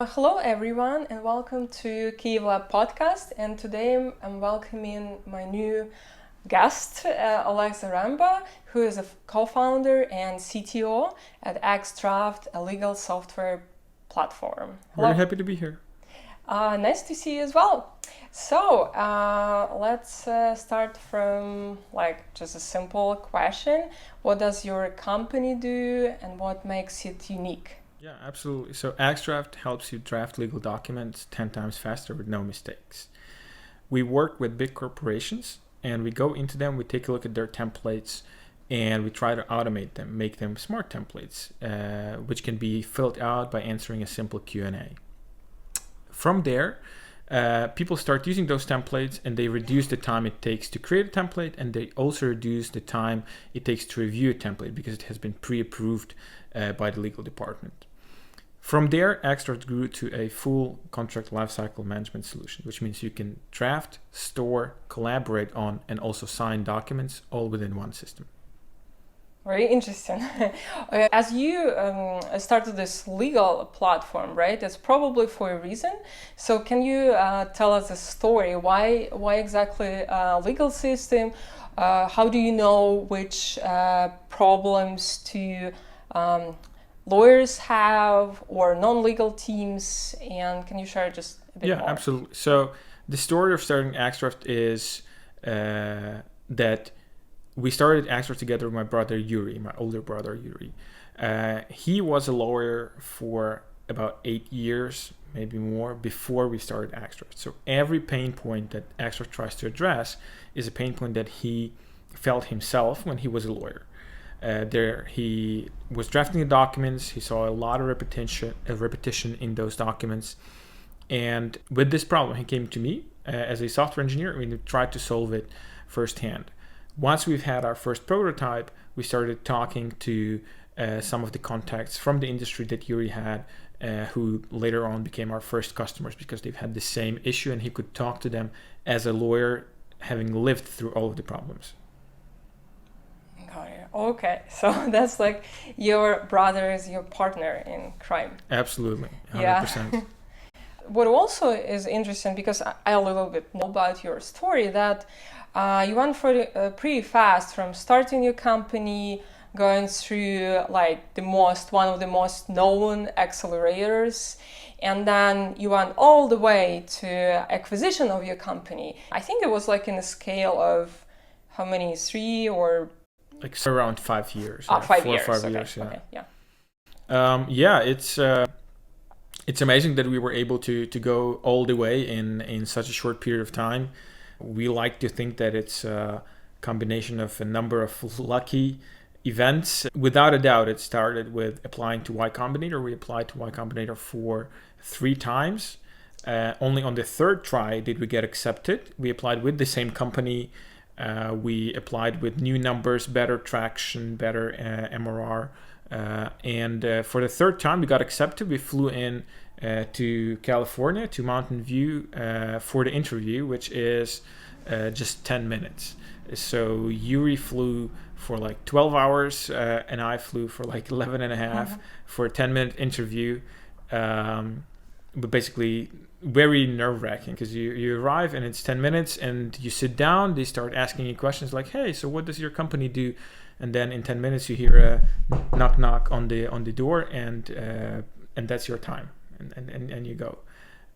Hello everyone and welcome to Kyivlab podcast, and today I'm welcoming my new guest, Oleg Zaremba, who is a co-founder and CTO at Axdraft, a legal software platform. Hello. Very happy to be here. Nice to see you as well. So let's start from just a simple question. What does your company do and what makes it unique? Yeah, absolutely. So Axdraft helps you draft legal documents 10 times faster with no mistakes. We work with big corporations and we go into them, we take a look at their templates and we try to automate them, make them smart templates, which can be filled out by answering a simple Q&A. From there, people start using those templates and they reduce the time it takes to create a template, and they also reduce the time it takes to review a template because it has been pre-approved by the legal department. From there, Axdraft grew to a full contract lifecycle management solution, which means you can draft, store, collaborate on, and also sign documents all within one system. Very interesting. As you started this legal platform, right? It's probably for a reason. So can you tell us a story? Why exactly legal system? How do you know which problems to lawyers have or non-legal teams? And can you share just a bit more? Yeah, absolutely. So the story of starting Axdraft is that we started Axdraft together with my brother Yuri, my older brother Yuri. He was a lawyer for about 8 years, maybe more, before we started Axdraft. So every pain point that Axdraft tries to address is a pain point that he felt himself when he was a lawyer. He was drafting the documents, he saw a lot of repetition in those documents. And with this problem, he came to me as a software engineer, and we tried to solve it firsthand. Once we've had our first prototype, we started talking to some of the contacts from the industry that Yuri had, who later on became our first customers because they've had the same issue and he could talk to them as a lawyer, having lived through all of the problems. Okay, so that's like your brother is your partner in crime. Absolutely, 100%. Yeah. What also is interesting, because I a little bit know about your story, that you went for pretty fast from starting your company, going through one of the most known accelerators, and then you went all the way to acquisition of your company. I think it was in a scale of how many, 3 or around 5 years. 5 years. 4 or 5 okay. years. Yeah. Okay, yeah. It's amazing that we were able to go all the way in such a short period of time. We like to think that it's a combination of a number of lucky events. Without a doubt, it started with applying to Y Combinator. We applied to Y Combinator for 3 times. Only on the 3rd try did we get accepted. We applied with the same company. We applied with new numbers, better traction, better MRR. And for the 3rd time we got accepted. We flew in to California, to Mountain View for the interview, which is just 10 minutes. So Yuri flew for 12 hours and I flew for 11 and a half for a 10-minute interview. But basically very nerve-wracking because you arrive and it's 10 minutes and you sit down, they start asking you questions like, hey, so what does your company do? And then in 10 minutes you hear a knock on the door and that's your time and you go.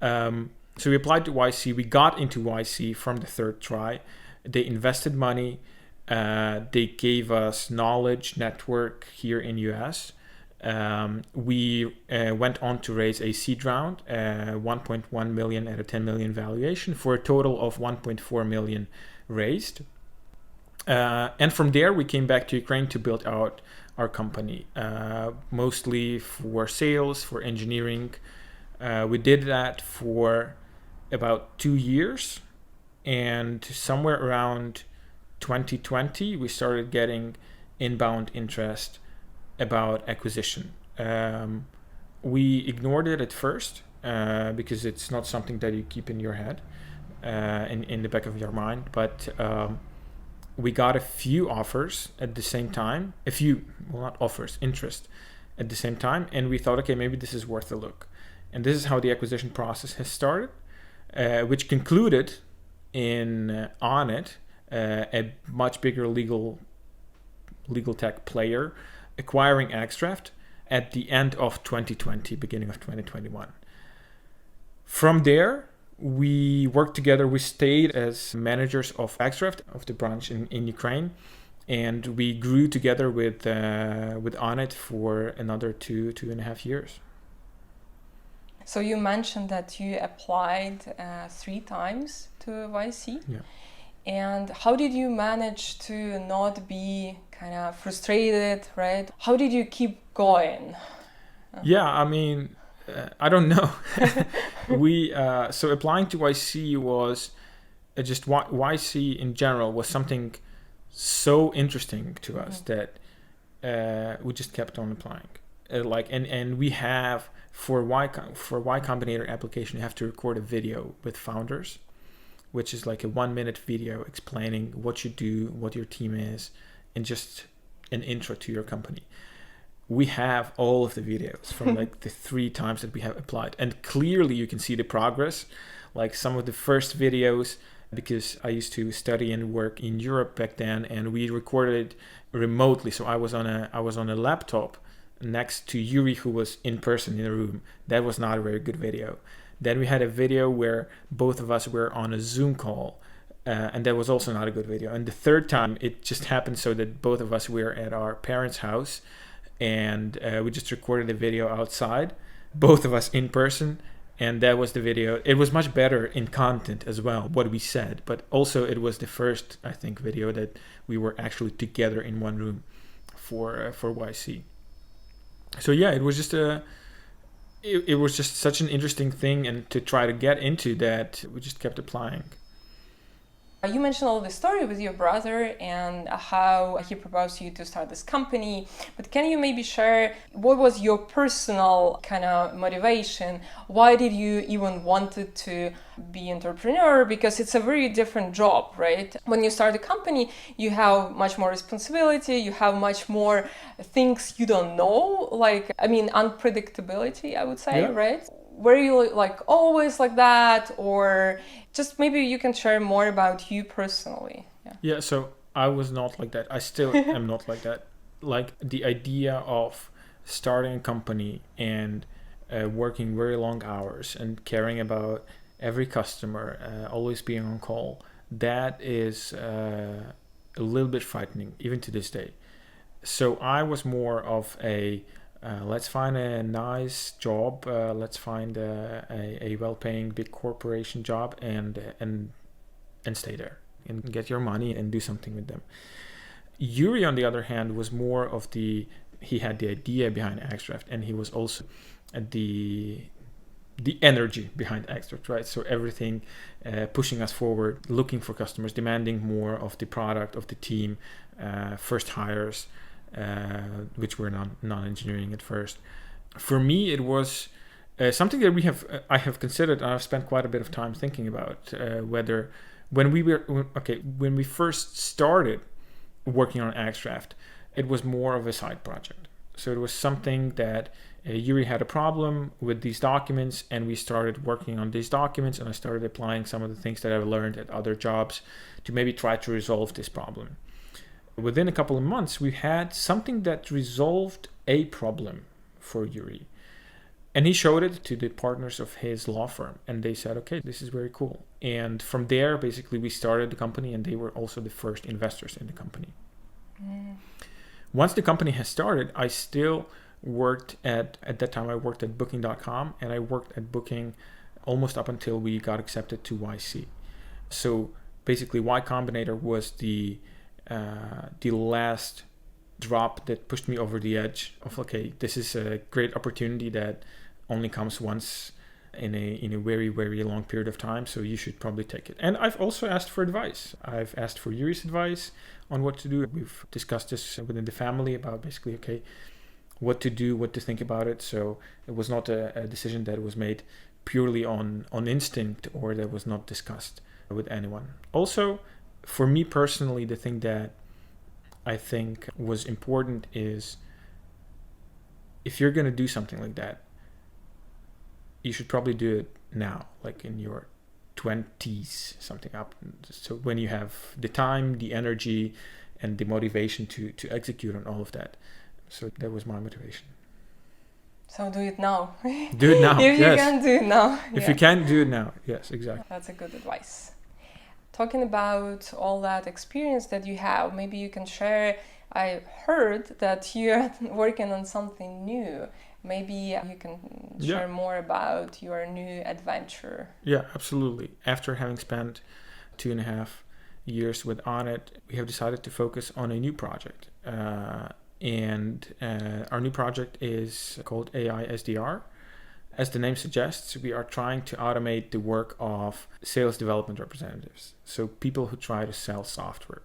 So we applied to YC. We got into YC from the 3rd try. They invested money. They gave us knowledge network here in US. We went on to raise a seed round, 1.1 million at a 10 million valuation, for a total of 1.4 million raised. And from there, we came back to Ukraine to build out our company, mostly for sales, for engineering. We did that for about 2 years, and somewhere around 2020, we started getting inbound interest about acquisition. We ignored it at first because it's not something that you keep in your head, in the back of your mind, but we got a few offers at the same time, not offers, interest at the same time, and we thought, okay, maybe this is worth a look. And this is how the acquisition process has started, which concluded in Onnit, a much bigger legal tech player, acquiring Axdraft at the end of 2020, beginning of 2021. From there, we worked together. We stayed as managers of Axdraft, of the branch in Ukraine, and we grew together with Onnit for another 2.5 years. So you mentioned that you applied 3 times to YC. Yeah. And how did you manage to not be kind of frustrated, right? How did you keep going? Yeah, I mean, I don't know. So applying to YC was just YC in general was something so interesting to us that we just kept on applying. And we have for Y Combinator application, you have to record a video with founders, which is like a 1-minute video explaining what you do, what your team is, and just an intro to your company. We have all of the videos from like the 3 times that we have applied, and clearly you can see the progress. Like some of the first videos, because I used to study and work in Europe back then, and we recorded remotely. So I was on a laptop next to Yuri, who was in person in the room. That was not a very good video. Then we had a video where both of us were on a Zoom call, and that was also not a good video. And the third time, it just happened so that both of us were at our parents' house, and we just recorded a video outside, both of us in person, and that was the video. It was much better in content as well, what we said, but also it was the first, I think, video that we were actually together in one room for YC. So yeah, it was just it was just such an interesting thing, and to try to get into that, we just kept applying. You mentioned all the story with your brother and how he proposed you to start this company, but can you maybe share what was your personal kind of motivation? Why did you even wanted to be entrepreneur? Because it's a very different job, right? When you start a company, you have much more responsibility, you have much more things you don't know, unpredictability, I would say, yeah. Right? Were you like always like that, or just maybe you can share more about you personally? Yeah, so I was not like that. I still am not like that. Like the idea of starting a company and working very long hours and caring about every customer, always being on call, that is a little bit frightening, even to this day. So I was more of a let's find a nice job. Let's find a well-paying big corporation job and stay there and get your money and do something with them. Yuri, on the other hand, was more of he had the idea behind Axdraft, and he was also the energy behind Axdraft, right? So everything pushing us forward, looking for customers, demanding more of the product, of the team, first hires, which were non-engineering at first. For me, it was something that I have considered, and I've spent quite a bit of time thinking about whether when we first started working on Axdraft, it was more of a side project. So it was something that Yuri had a problem with these documents, and we started working on these documents, and I started applying some of the things that I've learned at other jobs to maybe try to resolve this problem. Within a couple of months, we had something that resolved a problem for Yuri. And he showed it to the partners of his law firm, and they said, okay, this is very cool. And from there, basically, we started the company, and they were also the first investors in the company. Once the company has started, I still worked at that time, I worked at Booking.com, and I worked at Booking almost up until we got accepted to YC. So basically, Y Combinator was the last drop that pushed me over the edge of, okay, this is a great opportunity that only comes once in a very, very long period of time, so you should probably take it. And I've also asked for advice. I've asked for Yuri's advice on what to do. We've discussed this within the family about basically, okay, what to do, what to think about it. So it was not a decision that was made purely on instinct, or that was not discussed with anyone. Also, for me personally, the thing that I think was important is, if you're going to do something like that, you should probably do it now, like in your 20s, something up. So when you have the time, the energy, and the motivation to execute on all of that. So that was my motivation. So do it now. Do it now. If yes. you can do it now. If you can do it now. Yes, exactly. That's a good advice. Talking about all that experience that you have, maybe you can share. I heard that you're working on something new. Maybe you can share more about your new adventure. Yeah, absolutely. After having spent 2.5 years with Onnit, we have decided to focus on a new project. And our new project is called AiSDR. As the name suggests, we are trying to automate the work of sales development representatives, so people who try to sell software.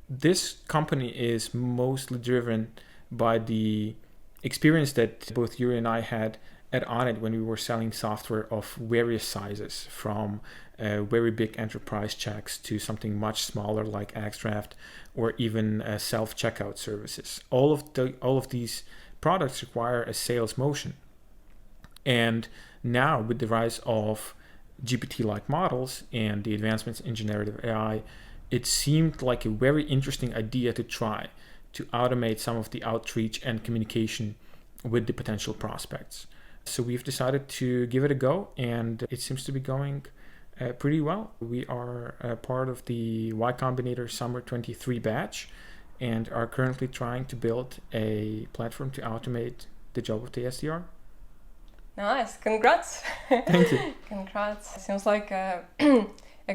This company is mostly driven by the experience that both Yuri and I had at Onnit when we were selling software of various sizes, from very big enterprise checks to something much smaller like Axdraft, or even self-checkout services. All of these products require a sales motion. And now with the rise of GPT-like models and the advancements in generative AI, it seemed like a very interesting idea to try to automate some of the outreach and communication with the potential prospects. So we've decided to give it a go, and it seems to be going pretty well. We are part of the Y Combinator Summer 23 batch and are currently trying to build a platform to automate the job of the SDR. Nice, congrats. Thank you. Congrats. Seems like a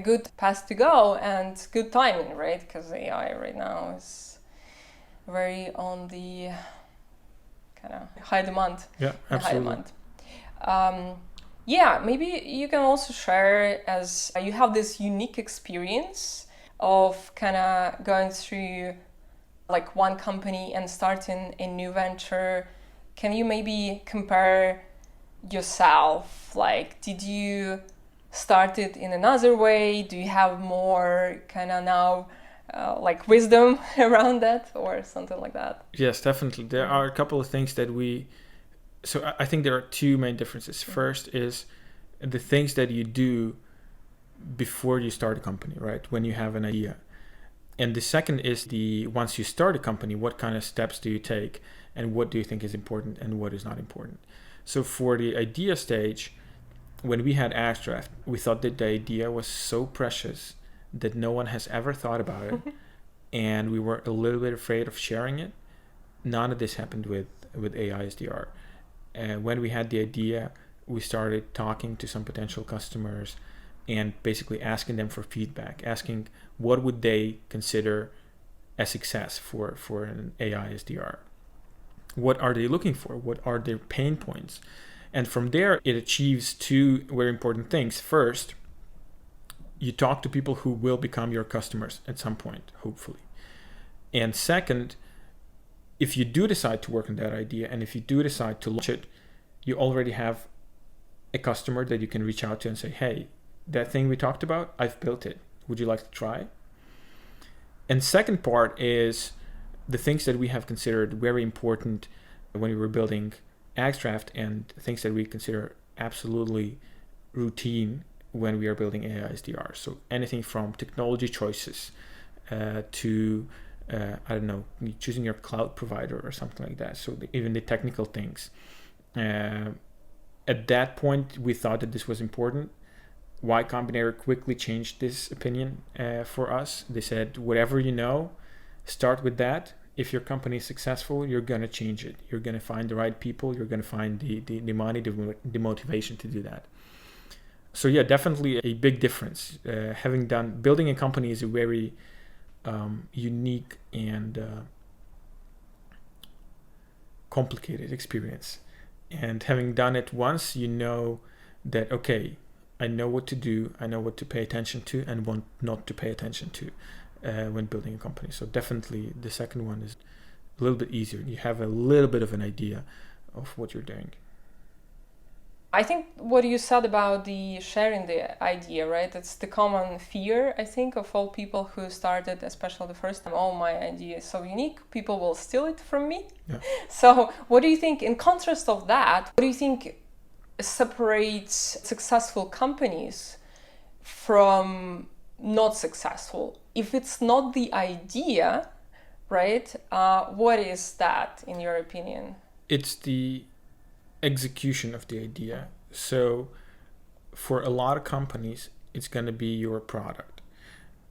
good path to go and good timing, right? Because AI right now is very on the kind of high demand. Yeah, absolutely. High demand. Yeah, maybe you can also share, as you have this unique experience of kind of going through like one company and starting a new venture. Can you maybe compare yourself? Like, did you start it in another way? Do you have more kind of now like wisdom around that or something like that? Yes, definitely. There are a couple of things that so I think there are two main differences. First is the things that you do before you start a company, right? When you have an idea. And the second is once you start a company, what kind of steps do you take and what do you think is important and what is not important? So for the idea stage, when we had Axdraft, we thought that the idea was so precious that no one has ever thought about it. And we were a little bit afraid of sharing it. None of this happened with AiSDR. When we had the idea, we started talking to some potential customers and basically asking them for feedback, asking what would they consider a success for an AiSDR. What are they looking for? What are their pain points? And from there, it achieves two very important things. First, you talk to people who will become your customers at some point, hopefully. And second, if you do decide to work on that idea and if you do decide to launch it, you already have a customer that you can reach out to and say, hey, that thing we talked about, I've built it. Would you like to try? And second part is the things that we have considered very important when we were building Axdraft and things that we consider absolutely routine when we are building AiSDR. So anything from technology choices to I don't know, choosing your cloud provider or something like that. So even the technical things. At that point, we thought that this was important. Y Combinator quickly changed this opinion for us. They said, whatever you know, start with that. If your company is successful, you're going to change it. You're going to find the right people. You're going to find the money, the motivation to do that. So yeah, definitely a big difference. Building a company is a very unique and complicated experience. And having done it once, you know that, okay, I know what to do, I know what to pay attention to and what not to pay attention to when building a company. So definitely the second one is a little bit easier. You have a little bit of an idea of what you're doing. I think what you said about the sharing the idea, right? It's the common fear, I think, of all people who started, especially the first time. Oh, my idea is so unique, people will steal it from me. Yeah. So what do you think, in contrast of that, what do you think separates successful companies from not successful? If it's not the idea, right, what is that in your opinion? It's the execution of the idea. So for a lot of companies, it's going to be your product.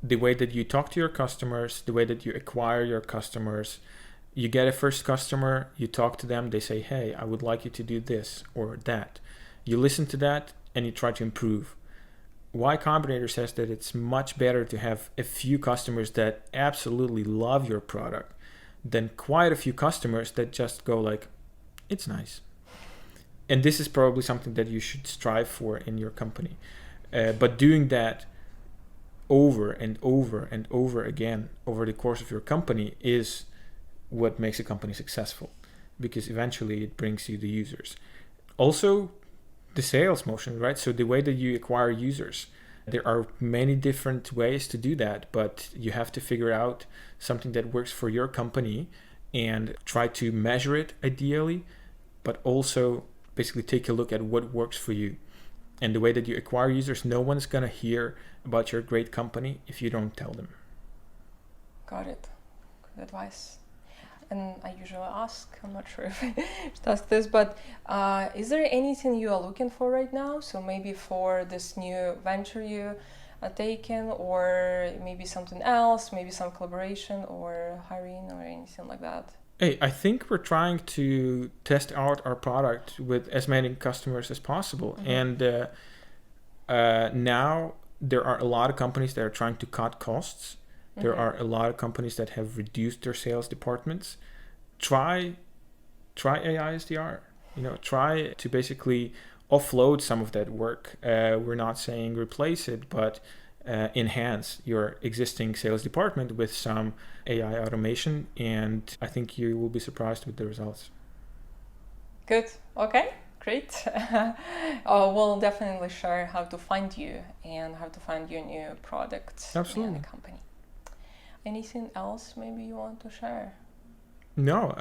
The way that you talk to your customers, the way that you acquire your customers. You get a first customer, you talk to them, they say, hey, I would like you to do this or that. You listen to that and you try to improve. Y Combinator says that it's much better to have a few customers that absolutely love your product than quite a few customers that just go like, it's nice. And this is probably something that you should strive for in your company. But doing that over and over and over again over the course of your company is what makes a company successful, because eventually it brings you the users. Also, the sales motion, right? So the way that you acquire users, there are many different ways to do that, but you have to figure out something that works for your company and try to measure it ideally, but also basically take a look at what works for you. And the way that you acquire users, no one's gonna hear about your great company if you don't tell them. Got it. Good advice. And I usually ask, I'm not sure if I should ask this, but is there anything you are looking for right now? So maybe for this new venture you are taking, or maybe something else, maybe some collaboration or hiring or anything like that? Hey, I think we're trying to test out our product with as many customers as possible. Mm-hmm. And now there are a lot of companies that are trying to cut costs. There are a lot of companies that have reduced their sales departments. Try AiSDR. Try to basically offload some of that work. We're not saying replace it, but enhance your existing sales department with some AI automation, and I think you will be surprised with the results. Good. Okay. Great. We'll definitely share how to find you and how to find your new product Absolutely. and company. Anything else maybe you want to share? No,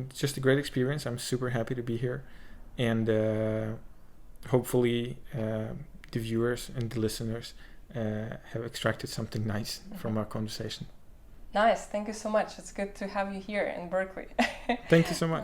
it's just a great experience. I'm super happy to be here, and hopefully the viewers and the listeners have extracted something nice from our conversation. Nice. Thank you so much. It's good to have you here in Berkeley. Thank you so much.